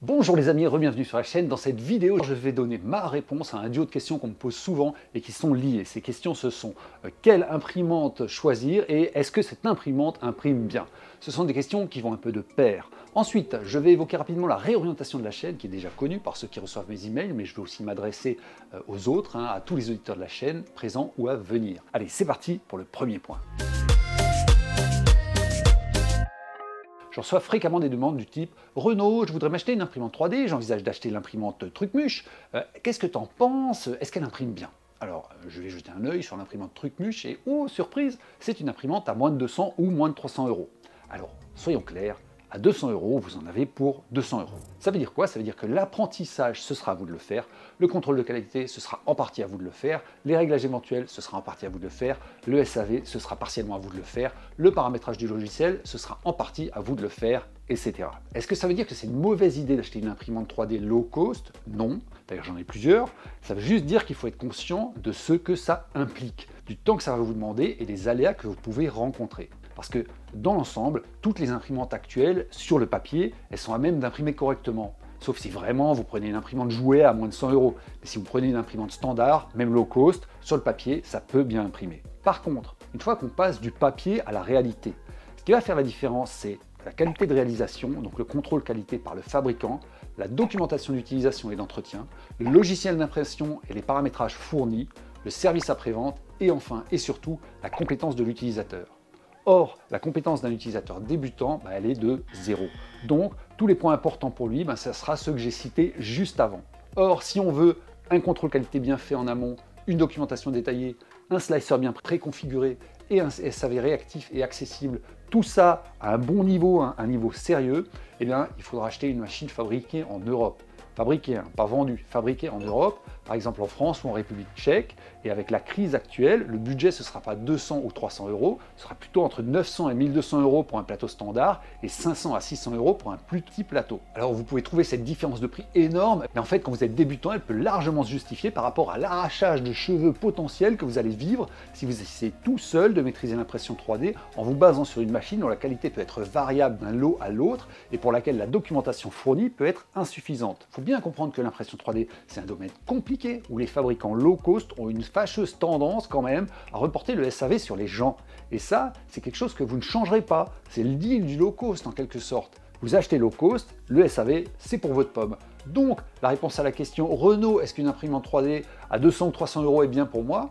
Bonjour les amis, re-bienvenue sur la chaîne. Dans cette vidéo, je vais donner ma réponse à un duo de questions qu'on me pose souvent et qui sont liées. Ces questions, ce sont quelle imprimante choisir et est-ce que cette imprimante imprime bien? Ce sont des questions qui vont un peu de pair. Ensuite, je vais évoquer rapidement la réorientation de la chaîne, qui est déjà connue par ceux qui reçoivent mes emails, mais je vais aussi m'adresser aux autres, à tous les auditeurs de la chaîne, présents ou à venir. Allez, c'est parti pour le premier point. Je reçois fréquemment des demandes du type « Renaud, je voudrais m'acheter une imprimante 3D, j'envisage d'acheter l'imprimante Trucmuche. Qu'est-ce que tu en penses? Est-ce qu'elle imprime bien ?» Alors, je vais jeter un œil sur l'imprimante Trucmuche et, oh, surprise, c'est une imprimante à moins de 200 ou moins de 300 euros. Alors, soyons clairs, à 200 euros, vous en avez pour 200 euros. Ça veut dire quoi? Ça veut dire que l'apprentissage, ce sera à vous de le faire, le contrôle de qualité, ce sera en partie à vous de le faire, les réglages éventuels, ce sera en partie à vous de le faire, le SAV, ce sera partiellement à vous de le faire, le paramétrage du logiciel, ce sera en partie à vous de le faire, etc. Est-ce que ça veut dire que c'est une mauvaise idée d'acheter une imprimante 3D low cost? Non. D'ailleurs, j'en ai plusieurs. Ça veut juste dire qu'il faut être conscient de ce que ça implique, du temps que ça va vous demander et des aléas que vous pouvez rencontrer. Parce que dans l'ensemble, toutes les imprimantes actuelles, sur le papier, elles sont à même d'imprimer correctement. Sauf si vraiment vous prenez une imprimante jouet à moins de 100 euros. Mais si vous prenez une imprimante standard, même low cost, sur le papier, ça peut bien imprimer. Par contre, une fois qu'on passe du papier à la réalité, ce qui va faire la différence, c'est la qualité de réalisation, donc le contrôle qualité par le fabricant, la documentation d'utilisation et d'entretien, le logiciel d'impression et les paramétrages fournis, le service après-vente et enfin et surtout la compétence de l'utilisateur. Or, la compétence d'un utilisateur débutant, elle est de 0. Donc, tous les points importants pour lui, ça sera ceux que j'ai cités juste avant. Or, si on veut un contrôle qualité bien fait en amont, une documentation détaillée, un slicer bien préconfiguré et un SAV réactif et accessible, tout ça à un bon niveau, un niveau sérieux, eh bien, il faudra acheter une machine fabriquée en Europe. Fabriquée, pas vendue, fabriquée en Europe, par exemple en France ou en République tchèque. Et avec la crise actuelle, le budget ce ne sera pas 200 ou 300 euros, ce sera plutôt entre 900 et 1200 euros pour un plateau standard et 500 à 600 euros pour un plus petit plateau. Alors vous pouvez trouver cette différence de prix énorme, mais en fait quand vous êtes débutant, elle peut largement se justifier par rapport à l'arrachage de cheveux potentiel que vous allez vivre si vous essayez tout seul de maîtriser l'impression 3D en vous basant sur une machine dont la qualité peut être variable d'un lot à l'autre et pour laquelle la documentation fournie peut être insuffisante. Il faut bien comprendre que l'impression 3D, c'est un domaine compliqué où les fabricants low cost ont une fâcheuse tendance quand même à reporter le SAV sur les gens. Et ça, c'est quelque chose que vous ne changerez pas. C'est le deal du low cost en quelque sorte. Vous achetez low cost, le SAV, c'est pour votre pomme. Donc, la réponse à la question Renaud, est-ce qu'une imprimante 3D à 200 ou 300 euros est bien pour moi?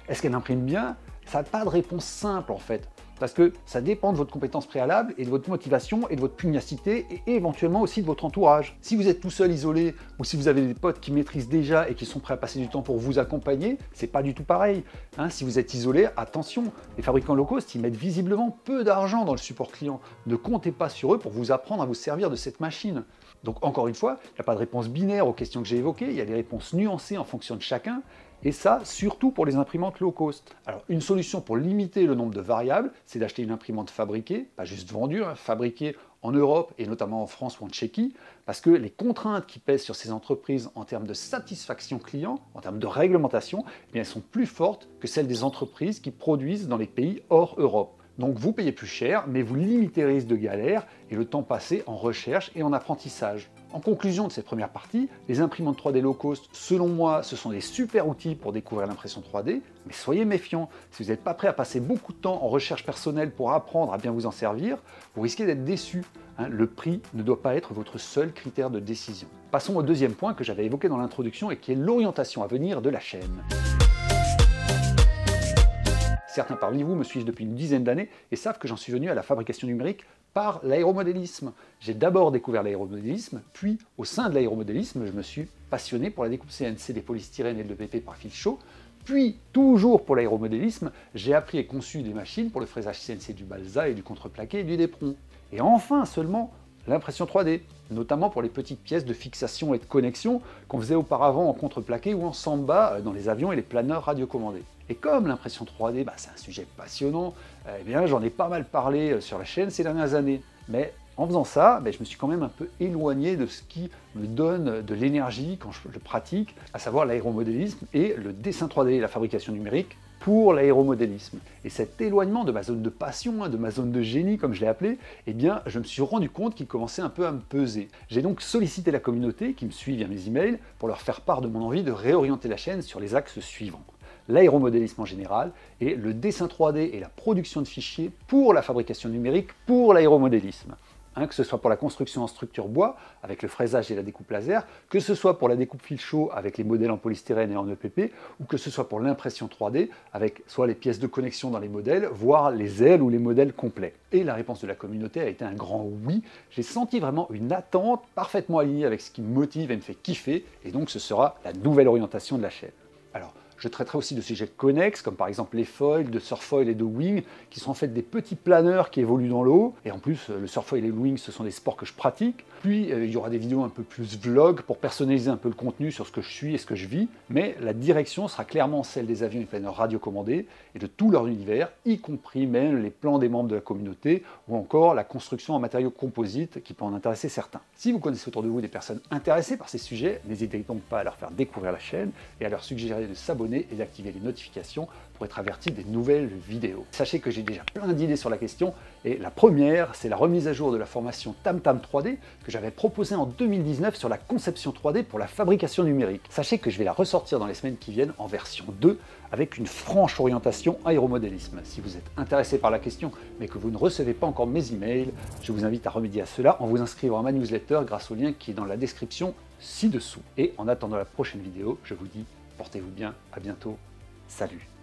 Est-ce qu'elle imprime bien? Ça n'a pas de réponse simple en fait. Parce que ça dépend de votre compétence préalable et de votre motivation et de votre pugnacité et éventuellement aussi de votre entourage. Si vous êtes tout seul isolé ou si vous avez des potes qui maîtrisent déjà et qui sont prêts à passer du temps pour vous accompagner, c'est pas du tout pareil. Si vous êtes isolé, attention, les fabricants low cost, ils mettent visiblement peu d'argent dans le support client. Ne comptez pas sur eux pour vous apprendre à vous servir de cette machine. Donc encore une fois, il n'y a pas de réponse binaire aux questions que j'ai évoquées, il y a des réponses nuancées en fonction de chacun. Et ça, surtout pour les imprimantes low cost. Alors, une solution pour limiter le nombre de variables, c'est d'acheter une imprimante fabriquée, pas juste vendue, fabriquée en Europe et notamment en France ou en Tchéquie, parce que les contraintes qui pèsent sur ces entreprises en termes de satisfaction client, en termes de réglementation, elles sont plus fortes que celles des entreprises qui produisent dans les pays hors Europe. Donc vous payez plus cher, mais vous limitez le risque de galère et le temps passé en recherche et en apprentissage. En conclusion de cette première partie, les imprimantes 3D low cost, selon moi, ce sont des super outils pour découvrir l'impression 3D, mais soyez méfiants. Si vous n'êtes pas prêt à passer beaucoup de temps en recherche personnelle pour apprendre à bien vous en servir, vous risquez d'être déçu. Le prix ne doit pas être votre seul critère de décision. Passons au deuxième point que j'avais évoqué dans l'introduction et qui est l'orientation à venir de la chaîne. Certains parmi vous me suivent depuis une dizaine d'années et savent que j'en suis venu à la fabrication numérique par l'aéromodélisme. J'ai d'abord découvert l'aéromodélisme, puis au sein de l'aéromodélisme, je me suis passionné pour la découpe CNC des polystyrènes et de l'EPP par fil chaud, puis toujours pour l'aéromodélisme, j'ai appris et conçu des machines pour le fraisage CNC du balsa et du contreplaqué et du dépron. Et enfin seulement l'impression 3D, notamment pour les petites pièces de fixation et de connexion qu'on faisait auparavant en contreplaqué ou en samba dans les avions et les planeurs radiocommandés. Et comme l'impression 3D, c'est un sujet passionnant, eh bien j'en ai pas mal parlé sur la chaîne ces dernières années. Mais en faisant ça, je me suis quand même un peu éloigné de ce qui me donne de l'énergie quand je le pratique, à savoir l'aéromodélisme et le dessin 3D et la fabrication numérique pour l'aéromodélisme. Et cet éloignement de ma zone de passion, de ma zone de génie, comme je l'ai appelé, eh bien, je me suis rendu compte qu'il commençait un peu à me peser. J'ai donc sollicité la communauté qui me suit via mes emails pour leur faire part de mon envie de réorienter la chaîne sur les axes suivants. L'aéromodélisme en général et le dessin 3D et la production de fichiers pour la fabrication numérique pour l'aéromodélisme. Que ce soit pour la construction en structure bois, avec le fraisage et la découpe laser, que ce soit pour la découpe fil chaud avec les modèles en polystyrène et en EPP, ou que ce soit pour l'impression 3D, avec soit les pièces de connexion dans les modèles, voire les ailes ou les modèles complets. Et la réponse de la communauté a été un grand oui. J'ai senti vraiment une attente parfaitement alignée avec ce qui me motive et me fait kiffer, et donc ce sera la nouvelle orientation de la chaîne. Alors, je traiterai aussi de sujets connexes, comme par exemple les foils, de surfoil et de wing, qui sont en fait des petits planeurs qui évoluent dans l'eau. Et en plus, le surfoil et le wing, ce sont des sports que je pratique. Puis, il y aura des vidéos un peu plus vlog pour personnaliser un peu le contenu sur ce que je suis et ce que je vis. Mais la direction sera clairement celle des avions et planeurs radiocommandés et de tout leur univers, y compris même les plans des membres de la communauté ou encore la construction en matériaux composites qui peut en intéresser certains. Si vous connaissez autour de vous des personnes intéressées par ces sujets, n'hésitez donc pas à leur faire découvrir la chaîne et à leur suggérer de s'abonner et d'activer les notifications pour être averti des nouvelles vidéos. Sachez que j'ai déjà plein d'idées sur la question et la première, c'est la remise à jour de la formation TamTam 3D que j'avais proposée en 2019 sur la conception 3D pour la fabrication numérique. Sachez que je vais la ressortir dans les semaines qui viennent en version 2 avec une franche orientation aéromodélisme. Si vous êtes intéressé par la question mais que vous ne recevez pas encore mes emails, je vous invite à remédier à cela en vous inscrivant à ma newsletter grâce au lien qui est dans la description ci-dessous. Et en attendant la prochaine vidéo, je vous dis portez-vous bien, à bientôt, salut!